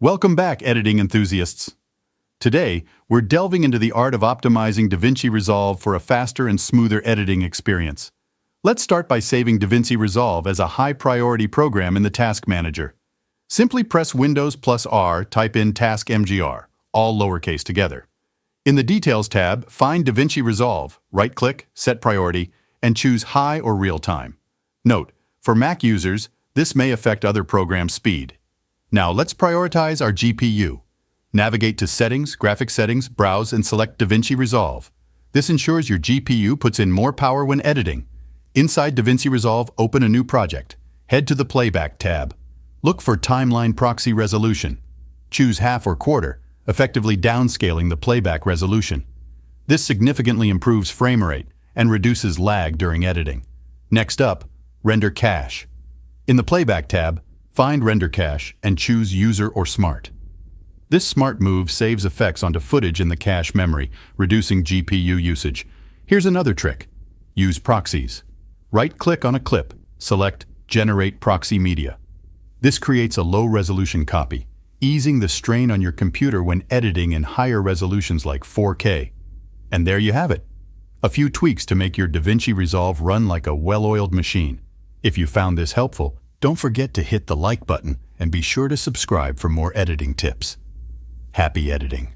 Welcome back, editing enthusiasts. Today, we're delving into the art of optimizing DaVinci Resolve for a faster and smoother editing experience. Let's start by saving DaVinci Resolve as a high-priority program in the Task Manager. Simply press Windows plus R, type in Task MGR, all lowercase together. In the Details tab, find DaVinci Resolve, right-click, Set Priority, and choose High or Real Time. Note, for Mac users, this may affect other programs' speed. Now let's prioritize our GPU. Navigate to Settings, Graphics Settings, browse and select DaVinci Resolve. This ensures your GPU puts in more power when editing. Inside DaVinci Resolve, open a new project. Head to the Playback tab. Look for Timeline Proxy Resolution. Choose half or quarter, effectively downscaling the playback resolution. This significantly improves frame rate and reduces lag during editing. Next up, Render Cache. In the Playback tab, find Render Cache and choose User or Smart. This smart move saves effects onto footage in the cache memory, reducing GPU usage. Here's another trick. Use proxies. Right-click on a clip, select Generate Proxy Media. This creates a low-resolution copy, easing the strain on your computer when editing in higher resolutions like 4K. And there you have it. A few tweaks to make your DaVinci Resolve run like a well-oiled machine. If you found this helpful, don't forget to hit the like button and be sure to subscribe for more editing tips. Happy editing!